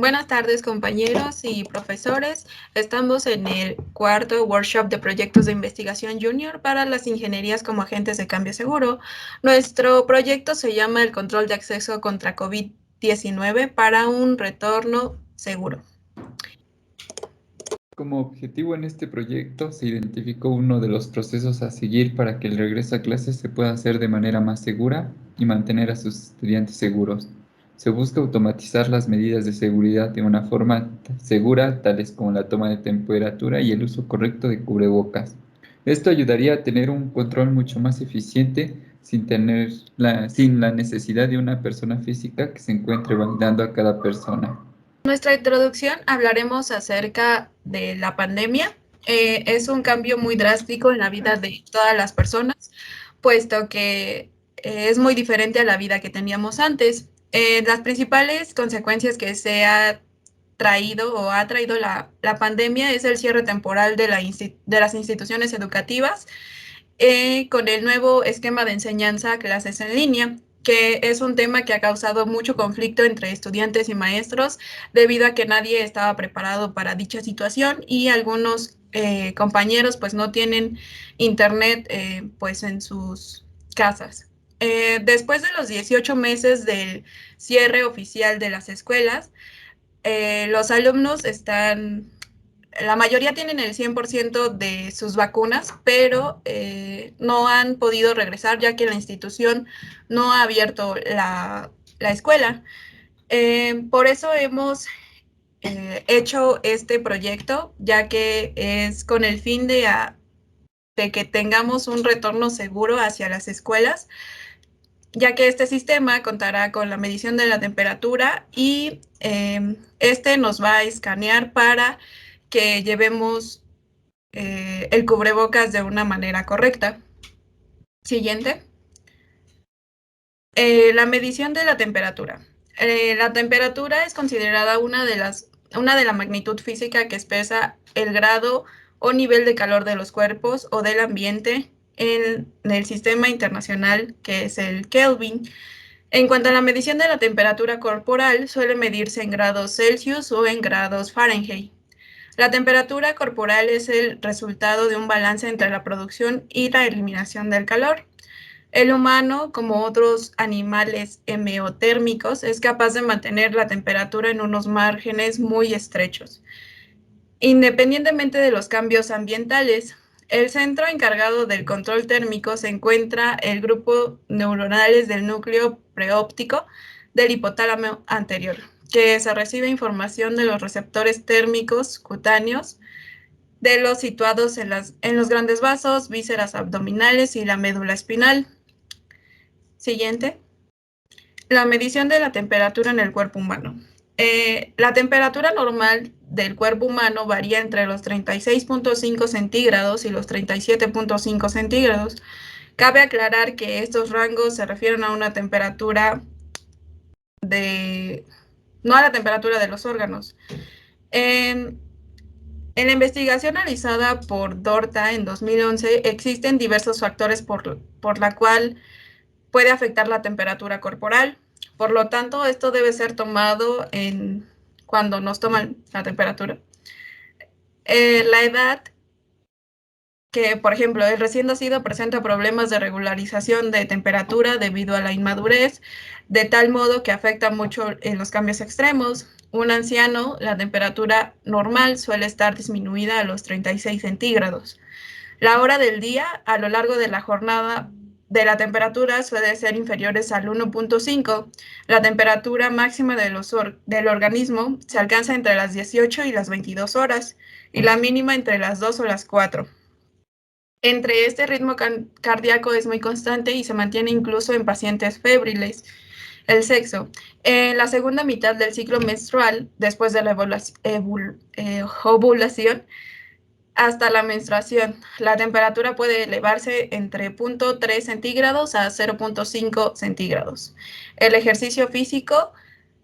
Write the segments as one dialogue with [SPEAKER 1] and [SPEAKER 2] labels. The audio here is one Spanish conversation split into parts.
[SPEAKER 1] Buenas tardes, compañeros y profesores. Estamos en el cuarto workshop de proyectos de investigación junior para las ingenierías como agentes de cambio seguro. Nuestro proyecto se llama el control de acceso contra COVID-19 para un retorno seguro.
[SPEAKER 2] Como objetivo en este proyecto se identificó uno de los procesos a seguir para que el regreso a clases se pueda hacer de manera más segura y mantener a sus estudiantes seguros. Se busca automatizar las medidas de seguridad de una forma segura, tales como la toma de temperatura y el uso correcto de cubrebocas. Esto ayudaría a tener un control mucho más eficiente sin la necesidad de una persona física que se encuentre validando a cada persona.
[SPEAKER 1] En nuestra introducción hablaremos acerca de la pandemia. Es un cambio muy drástico en la vida de todas las personas, puesto que es muy diferente a la vida que teníamos antes. Las principales consecuencias que se ha traído o ha traído la pandemia es el cierre temporal de las instituciones educativas con el nuevo esquema de enseñanza clases en línea, que es un tema que ha causado mucho conflicto entre estudiantes y maestros debido a que nadie estaba preparado para dicha situación y algunos compañeros pues no tienen internet pues en sus casas. Después de los 18 meses del cierre oficial de las escuelas, los alumnos están, la mayoría tienen el 100% de sus vacunas, pero no han podido regresar ya que la institución no ha abierto la escuela. Por eso hemos hecho este proyecto, ya que es con el fin de que tengamos un retorno seguro hacia las escuelas, ya que este sistema contará con la medición de la temperatura y este nos va a escanear para que llevemos el cubrebocas de una manera correcta. Siguiente. La medición de la temperatura. La temperatura es considerada una de la magnitud física que expresa el grado o nivel de calor de los cuerpos o del ambiente en el sistema internacional que es el Kelvin. En cuanto a la medición de la temperatura corporal, suele medirse en grados Celsius o en grados Fahrenheit. La temperatura corporal es el resultado de un balance entre la producción y la eliminación del calor. El humano, como otros animales hemotérmicos, es capaz de mantener la temperatura en unos márgenes muy estrechos. Independientemente de los cambios ambientales, el centro encargado del control térmico se encuentra el grupo neuronales del núcleo preóptico del hipotálamo anterior, que se recibe información de los receptores térmicos cutáneos de los situados en los grandes vasos, vísceras abdominales y la médula espinal. Siguiente. La medición de la temperatura en el cuerpo humano. La temperatura normal del cuerpo humano varía entre los 36.5 centígrados y los 37.5 centígrados. Cabe aclarar que estos rangos se refieren a una temperatura no a la temperatura de los órganos. En la investigación realizada por Dorta en 2011, existen diversos factores por la cual puede afectar la temperatura corporal. Por lo tanto, esto debe ser tomado cuando nos toman la temperatura. La edad, que por ejemplo el recién nacido presenta problemas de regularización de temperatura debido a la inmadurez, de tal modo que afecta mucho en los cambios extremos. Un anciano, la temperatura normal suele estar disminuida a los 36 centígrados. La hora del día a lo largo de la jornada de la temperatura suele ser inferiores al 1.5. La temperatura máxima del organismo se alcanza entre las 18 y las 22 horas y la mínima entre las 2 o las 4. Entre este ritmo cardíaco es muy constante y se mantiene incluso en pacientes febriles. El sexo. En la segunda mitad del ciclo menstrual, después de la ovulación, hasta la menstruación, la temperatura puede elevarse entre 0.3 centígrados a 0.5 centígrados. El ejercicio físico,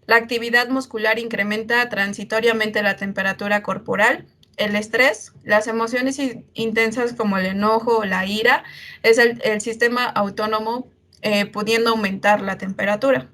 [SPEAKER 1] la actividad muscular incrementa transitoriamente la temperatura corporal. El estrés, las emociones intensas como el enojo o la ira, es el sistema autónomo pudiendo aumentar la temperatura.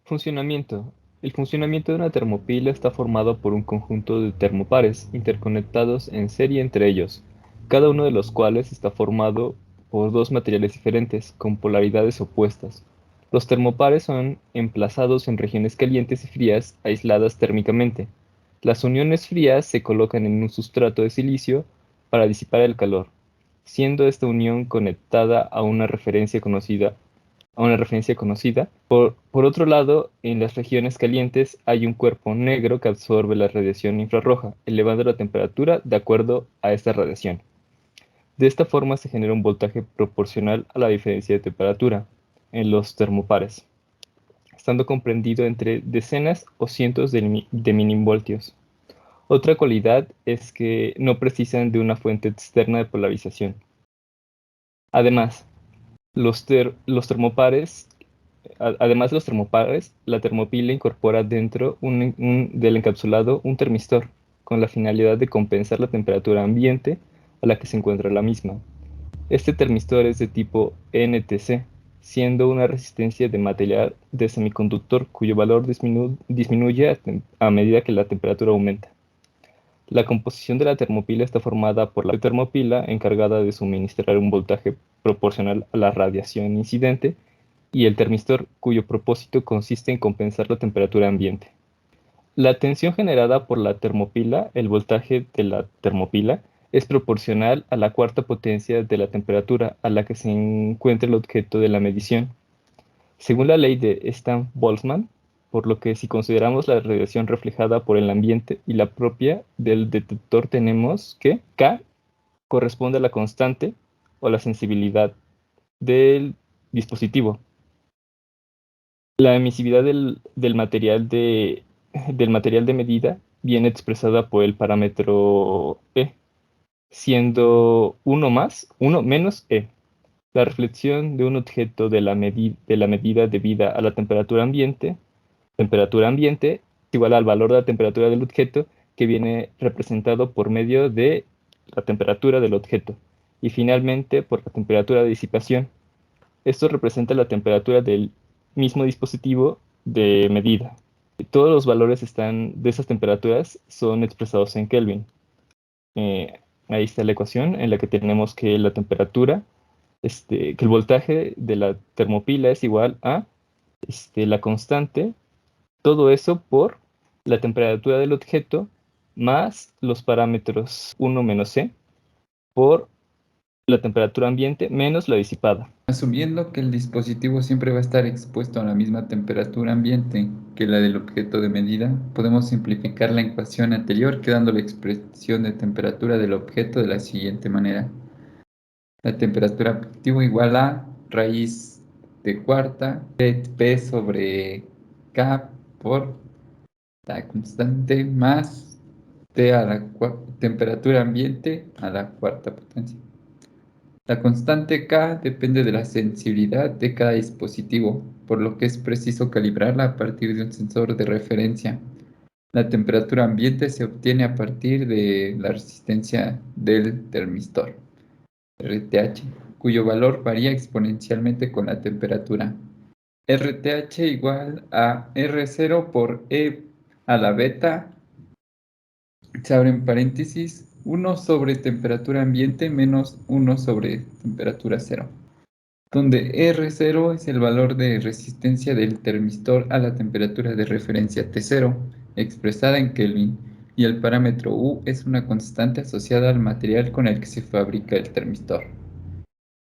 [SPEAKER 3] Funcionamiento. El funcionamiento de una termopila está formado por un conjunto de termopares interconectados en serie entre ellos, cada uno de los cuales está formado por dos materiales diferentes, con polaridades opuestas. Los termopares son emplazados en regiones calientes y frías aisladas térmicamente. Las uniones frías se colocan en un sustrato de silicio para disipar el calor, siendo esta unión conectada a una referencia conocida. Por otro lado, en las regiones calientes hay un cuerpo negro que absorbe la radiación infrarroja, elevando la temperatura de acuerdo a esta radiación. De esta forma se genera un voltaje proporcional a la diferencia de temperatura en los termopares, estando comprendido entre decenas o cientos de milivoltios. Otra cualidad es que no precisan de una fuente externa de polarización. Además, los termopares Además de los termopares, la termopila incorpora dentro del encapsulado un termistor, con la finalidad de compensar la temperatura ambiente a la que se encuentra la misma. Este termistor es de tipo NTC, siendo una resistencia de material de semiconductor cuyo valor disminuye a medida que la temperatura aumenta. La composición de la termopila está formada por la termopila, encargada de suministrar un voltaje proporcional a la radiación incidente, y el termistor, cuyo propósito consiste en compensar la temperatura ambiente. La tensión generada por la termopila, el voltaje de la termopila, es proporcional a la cuarta potencia de la temperatura a la que se encuentra el objeto de la medición, según la ley de Stan-Boltzmann, por lo que si consideramos la radiación reflejada por el ambiente y la propia del detector, tenemos que K corresponde a la constante o la sensibilidad del dispositivo. La emisividad del material de medida viene expresada por el parámetro E, siendo 1 menos E. La reflexión de un objeto de la medida debida a la temperatura ambiente es igual al valor de la temperatura del objeto, que viene representado por medio de la temperatura del objeto, y finalmente por la temperatura de disipación. Esto representa la temperatura del mismo dispositivo de medida. Todos los valores de esas temperaturas son expresados en Kelvin. Ahí está la ecuación en la que tenemos que la temperatura, que el voltaje de la termopila es igual a la constante, todo eso por la temperatura del objeto más los parámetros 1 menos C por la temperatura ambiente menos la disipada.
[SPEAKER 2] Asumiendo que el dispositivo siempre va a estar expuesto a la misma temperatura ambiente que la del objeto de medida, podemos simplificar la ecuación anterior quedando la expresión de temperatura del objeto de la siguiente manera. La temperatura objetivo igual a raíz de cuarta de P sobre K por la constante más T a la temperatura ambiente a la cuarta potencia. La constante K depende de la sensibilidad de cada dispositivo, por lo que es preciso calibrarla a partir de un sensor de referencia. La temperatura ambiente se obtiene a partir de la resistencia del termistor, RTH, cuyo valor varía exponencialmente con la temperatura. RTH igual a R0 por E a la beta, se abren paréntesis, 1 sobre temperatura ambiente menos 1 sobre temperatura cero, donde R0 es el valor de resistencia del termistor a la temperatura de referencia T0, expresada en Kelvin, y el parámetro U es una constante asociada al material con el que se fabrica el termistor.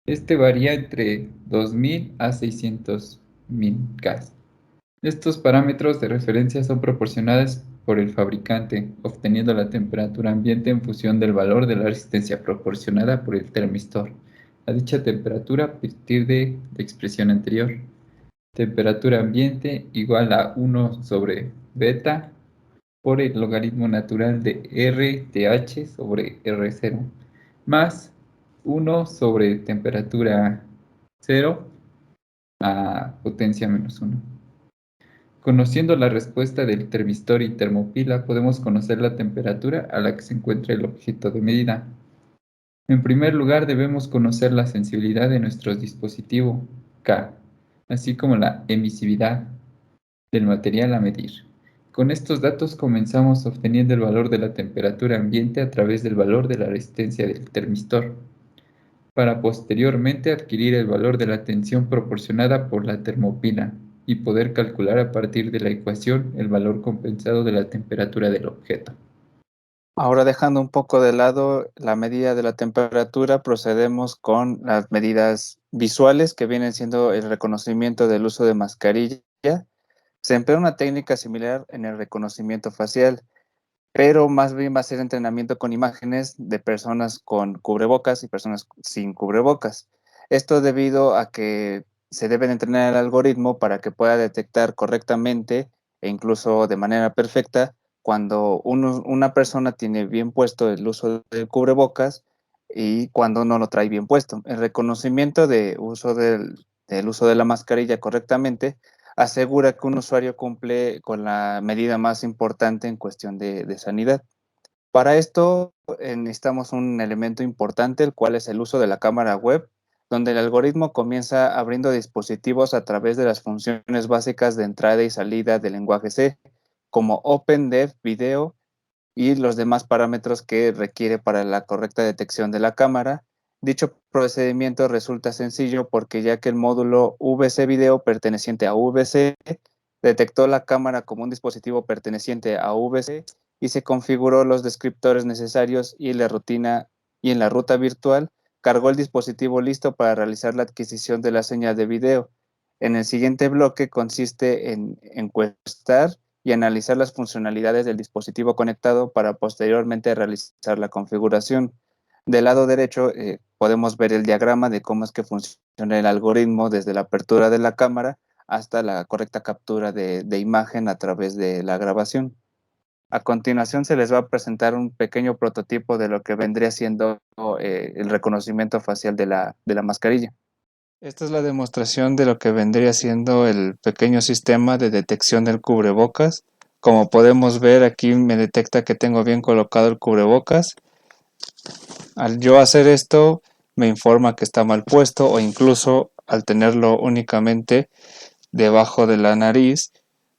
[SPEAKER 2] Este varía entre 2000 a 600.000 K. Estos parámetros de referencia son proporcionados por el fabricante, obteniendo la temperatura ambiente en función del valor de la resistencia proporcionada por el termistor a dicha temperatura a partir de la expresión anterior. Temperatura ambiente igual a 1 sobre beta por el logaritmo natural de RTH sobre R0 más 1 sobre temperatura 0 a potencia menos 1. Conociendo la respuesta del termistor y termopila, podemos conocer la temperatura a la que se encuentra el objeto de medida. En primer lugar, debemos conocer la sensibilidad de nuestro dispositivo, K, así como la emisividad, del material a medir. Con estos datos comenzamos obteniendo el valor de la temperatura ambiente a través del valor de la resistencia del termistor, para posteriormente adquirir el valor de la tensión proporcionada por la termopila y poder calcular a partir de la ecuación el valor compensado de la temperatura del objeto.
[SPEAKER 4] Ahora, dejando un poco de lado la medida de la temperatura, procedemos con las medidas visuales, que vienen siendo el reconocimiento del uso de mascarilla. Se emplea una técnica similar en el reconocimiento facial, pero más bien va a ser entrenamiento con imágenes de personas con cubrebocas y personas sin cubrebocas. Esto debido a que se debe de entrenar el algoritmo para que pueda detectar correctamente e incluso de manera perfecta cuando una persona tiene bien puesto el uso del cubrebocas y cuando no lo trae bien puesto. El reconocimiento del uso de la mascarilla correctamente asegura que un usuario cumple con la medida más importante en cuestión de sanidad. Para esto necesitamos un elemento importante, el cual es el uso de la cámara web, donde el algoritmo comienza abriendo dispositivos a través de las funciones básicas de entrada y salida del lenguaje C, como Open, Dev, Video y los demás parámetros que requiere para la correcta detección de la cámara. Dicho procedimiento resulta sencillo porque ya que el módulo VC Video perteneciente a VC detectó la cámara como un dispositivo perteneciente a VC y se configuró los descriptores necesarios y en la ruta virtual cargó el dispositivo listo para realizar la adquisición de la señal de video. En el siguiente bloque consiste en encuestar y analizar las funcionalidades del dispositivo conectado para posteriormente realizar la configuración. Del lado derecho podemos ver el diagrama de cómo es que funciona el algoritmo desde la apertura de la cámara hasta la correcta captura de imagen a través de la grabación. A continuación se les va a presentar un pequeño prototipo de lo que vendría siendo el reconocimiento facial de la mascarilla. Esta es la demostración de lo que vendría siendo el pequeño sistema de detección del cubrebocas. Como podemos ver, aquí me detecta que tengo bien colocado el cubrebocas. Al yo hacer esto, me informa que está mal puesto, o incluso al tenerlo únicamente debajo de la nariz,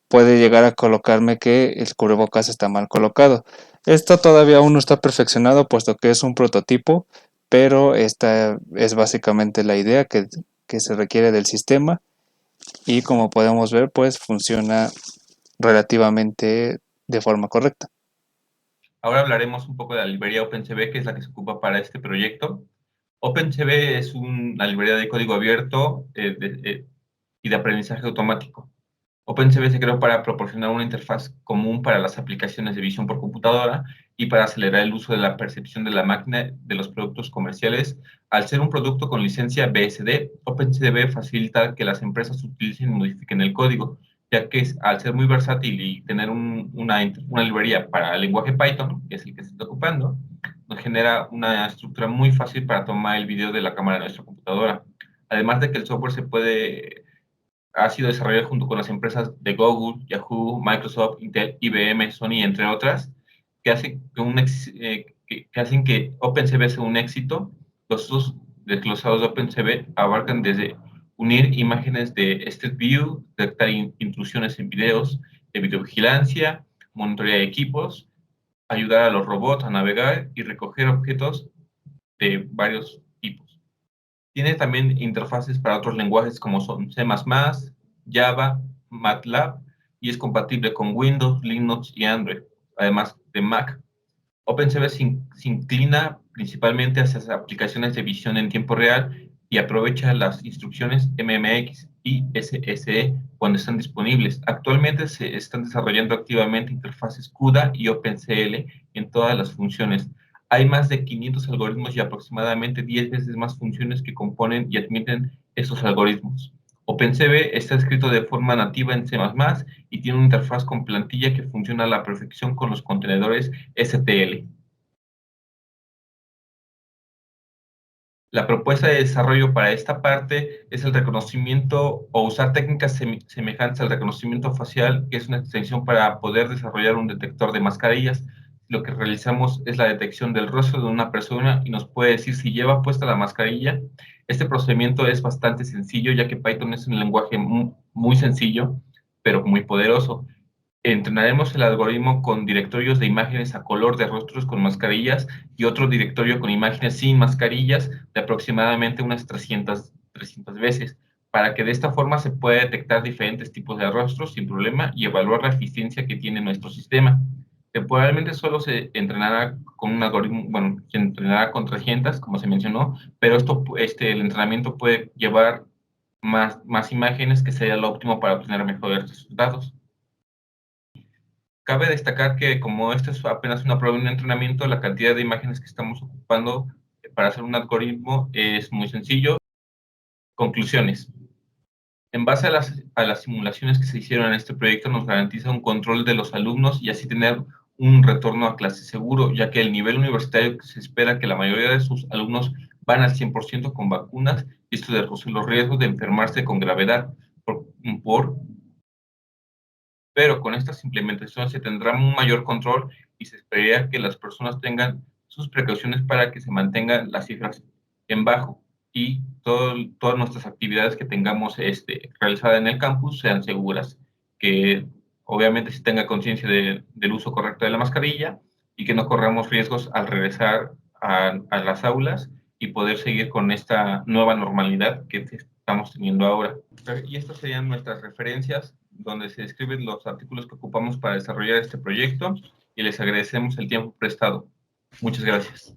[SPEAKER 4] puede llegar a colocarme que el cubrebocas está mal colocado. Esto todavía aún no está perfeccionado, puesto que es un prototipo, pero esta es básicamente la idea que se requiere del sistema, y como podemos ver, pues funciona relativamente de forma correcta.
[SPEAKER 5] Ahora hablaremos un poco de la librería OpenCV, que es la que se ocupa para este proyecto. OpenCV es una librería de código abierto y de aprendizaje automático. OpenCV se creó para proporcionar una interfaz común para las aplicaciones de visión por computadora y para acelerar el uso de la percepción de la máquina de los productos comerciales. Al ser un producto con licencia BSD, OpenCV facilita que las empresas utilicen y modifiquen el código, ya que al ser muy versátil y tener una librería para el lenguaje Python, que es el que se está ocupando, nos genera una estructura muy fácil para tomar el video de la cámara de nuestra computadora. Además de que el software ha sido desarrollado junto con las empresas de Google, Yahoo, Microsoft, Intel, IBM, Sony, entre otras, que hacen que OpenCV sea un éxito. Los usos desglosados de OpenCV abarcan desde unir imágenes de Street View, detectar intrusiones en videos, de videovigilancia, monitorear equipos, ayudar a los robots a navegar y recoger objetos de varios tipos. Tiene también interfaces para otros lenguajes como son C++, Java, MATLAB, y es compatible con Windows, Linux y Android, además de Mac. OpenCV se inclina principalmente hacia las aplicaciones de visión en tiempo real y aprovecha las instrucciones MMX y SSE cuando están disponibles. Actualmente se están desarrollando activamente interfaces CUDA y OpenCL en todas las funciones. Hay más de 500 algoritmos y aproximadamente 10 veces más funciones que componen y admiten estos algoritmos. OpenCV está escrito de forma nativa en C++ y tiene una interfaz con plantilla que funciona a la perfección con los contenedores STL. La propuesta de desarrollo para esta parte es el reconocimiento o usar técnicas semejantes al reconocimiento facial, que es una extensión para poder desarrollar un detector de mascarillas. Lo que realizamos es la detección del rostro de una persona y nos puede decir si lleva puesta la mascarilla. Este procedimiento es bastante sencillo, ya que Python es un lenguaje muy sencillo, pero muy poderoso. Entrenaremos el algoritmo con directorios de imágenes a color de rostros con mascarillas y otro directorio con imágenes sin mascarillas de aproximadamente unas 300 veces, para que de esta forma se pueda detectar diferentes tipos de rostros sin problema y evaluar la eficiencia que tiene nuestro sistema. Temporalmente solo se entrenará con un algoritmo, bueno, se entrenará con 300, como se mencionó, pero el entrenamiento puede llevar más imágenes, que sería lo óptimo para obtener mejores resultados. Cabe destacar que como esto es apenas una prueba de un entrenamiento, la cantidad de imágenes que estamos ocupando para hacer un algoritmo es muy sencillo. Conclusiones. En base a las simulaciones que se hicieron en este proyecto, nos garantiza un control de los alumnos y así tener un retorno a clase seguro, ya que el nivel universitario se espera que la mayoría de sus alumnos van al 100% con vacunas, y esto reduce los riesgos de enfermarse con gravedad pero con estas implementaciones se tendrá un mayor control y se esperaría que las personas tengan sus precauciones para que se mantengan las cifras en bajo y todas nuestras actividades que tengamos realizadas en el campus sean seguras, que obviamente se tenga conciencia del uso correcto de la mascarilla y que no corramos riesgos al regresar a las aulas y poder seguir con esta nueva normalidad que estamos teniendo ahora. Y estas serían nuestras referencias, donde se describen los artículos que ocupamos para desarrollar este proyecto, y les agradecemos el tiempo prestado. Muchas gracias.